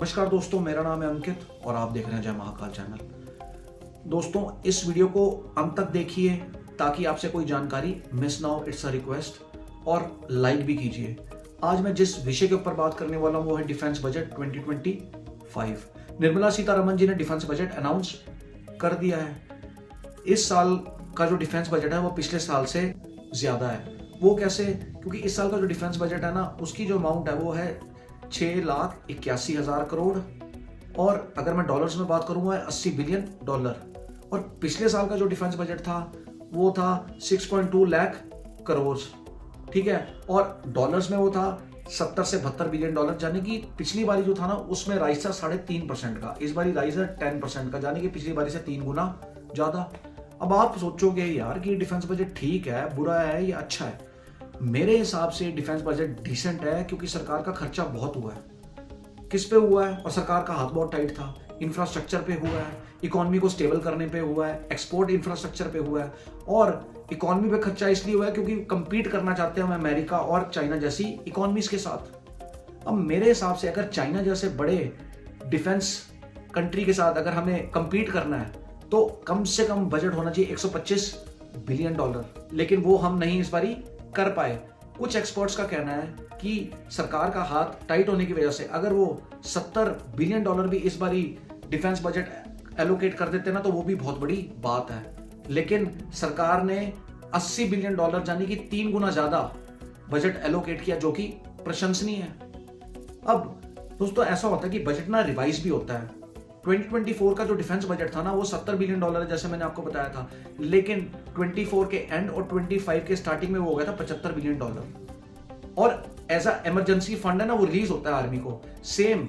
नमस्कार दोस्तों, मेरा नाम है अंकित और आप देख रहे हैं जय महाकाल चैनल। दोस्तों, इस वीडियो को अंत तक देखिए ताकि आपसे कोई जानकारी मिस ना हो। इट्स अ रिक्वेस्ट, और लाइक भी कीजिए। आज मैं जिस विषय के ऊपर बात करने वाला हूं वो है डिफेंस बजट 2025। निर्मला सीतारमण जी ने डिफेंस बजट अनाउंस कर दिया है। इस साल का जो डिफेंस बजट है वो पिछले साल से ज्यादा है। वो कैसे? क्योंकि इस साल का जो डिफेंस बजट है ना, उसकी जो अमाउंट है वो है 6,81,000 करोड़, और अगर मैं डॉलर्स में बात करूंगा 80 बिलियन डॉलर। और पिछले साल का जो डिफेंस बजट था वो था 6.2 लाख करोड़, ठीक है। और डॉलर्स में वो था 70 से 72 बिलियन डॉलर, यानी कि पिछली बारी जो था ना उसमें राइज था 3.5% का, इस बारी राइज है 10% का, यानी कि पिछली बारी से 3 गुना ज्यादा। अब आप सोचोगे यार कि डिफेंस बजट ठीक है, बुरा है या अच्छा है? मेरे हिसाब से डिफेंस बजट डिसेंट है, क्योंकि सरकार का खर्चा बहुत हुआ है। किस पे हुआ है? और सरकार का हाथ बहुत टाइट था। इंफ्रास्ट्रक्चर पे हुआ है, इकोनॉमी को स्टेबल करने पे हुआ है, एक्सपोर्ट इंफ्रास्ट्रक्चर पे हुआ है, और इकोनॉमी पे खर्चा इसलिए हुआ है क्योंकि कंपीट करना चाहते हैं हम अमेरिका और चाइना जैसी इकोनॉमीज के साथ। अब मेरे हिसाब से अगर चाइना जैसे बड़े डिफेंस कंट्री के साथ अगर हमें कंपीट करना है तो कम से कम बजट होना चाहिए 125 बिलियन डॉलर, लेकिन वो हम नहीं इस बारी कर पाए। कुछ एक्सपर्ट्स का कहना है कि सरकार का हाथ टाइट होने की वजह से अगर वो 70 बिलियन डॉलर भी इस बारी डिफेंस बजट एलोकेट कर देते ना तो वो भी बहुत बड़ी बात है। लेकिन सरकार ने 80 बिलियन डॉलर यानी कि 3 गुना ज्यादा बजट एलोकेट किया, जो कि प्रशंसनीय है। अब दोस्तों, ऐसा होता है कि बजट ना रिवाइज भी होता है। 2024 का जो डिफेंस बजट था ना वो 70 बिलियन डॉलर है, जैसे मैंने आपको बताया था, लेकिन 24 के एंड और 25 के स्टार्टिंग में वो हो गया था 75 बिलियन डॉलर। और एज अ इमरजेंसी फंड है ना, वो रिलीज होता है आर्मी को। सेम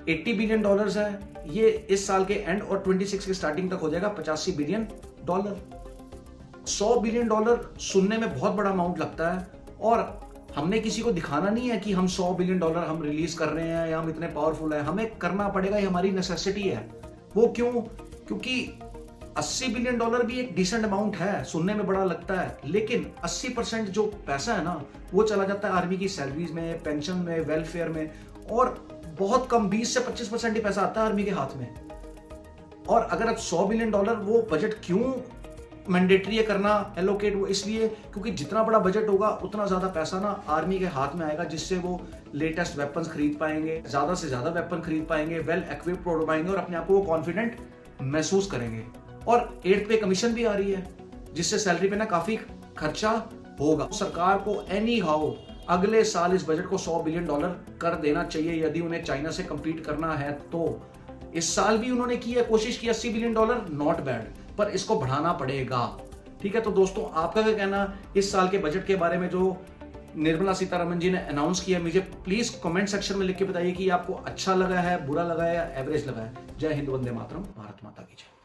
80 बिलियन डॉलर है, ये इस साल के एंड और 26 के स्टार्टिंग तक हो जाएगा 85 बिलियन डॉलर। 100 बिलियन डॉलर सुनने में बहुत बड़ा अमाउंट लगता है, और हमने किसी को दिखाना नहीं है कि हम 100 बिलियन डॉलर हम रिलीज कर रहे हैं या हम इतने पावरफुल हैं। हमें करना पड़ेगा, ये हमारी नेसेसिटी है। वो क्यों? क्योंकि 80 बिलियन डॉलर भी एक डिसेंट अमाउंट है, सुनने में बड़ा लगता है, लेकिन 80% जो पैसा है ना वो चला जाता है आर्मी की सैलरीज में, पेंशन में, वेलफेयर में, और बहुत कम 20 से 25% ही पैसा आता है आर्मी के हाथ में। और अगर अब 100 बिलियन डॉलर, वो बजट क्यों मैंडेटरी है करना एलोकेट? वो इसलिए क्योंकि जितना बड़ा बजट होगा उतना ज्यादा पैसा ना आर्मी के हाथ में आएगा, जिससे वो लेटेस्ट वेपन्स खरीद पाएंगे, ज्यादा से ज्यादा वेपन खरीद पाएंगे, वेल इक्विप्ड हो पाएंगे, और अपने आप को वो कॉन्फिडेंट महसूस करेंगे। और 8th पे कमीशन भी आ रही है, जिससे सैलरी पे ना काफी खर्चा होगा। सरकार को एनी हाउ अगले साल इस बजट को 100 बिलियन डॉलर कर देना चाहिए, यदि उन्हें चाइना से कंपीट करना है तो। इस साल भी उन्होंने की है, कोशिश की 80 बिलियन डॉलर, नॉट बैड, पर इसको बढ़ाना पड़ेगा। ठीक है, तो दोस्तों, आपका क्या कहना इस साल के बजट के बारे में जो निर्मला सीतारमण जी ने अनाउंस किया? मुझे प्लीज कमेंट सेक्शन में लिख के बताइए कि आपको अच्छा लगा है, बुरा लगा है या एवरेज लगा है। जय हिंद, वंदे मातरम, भारत माता की जय।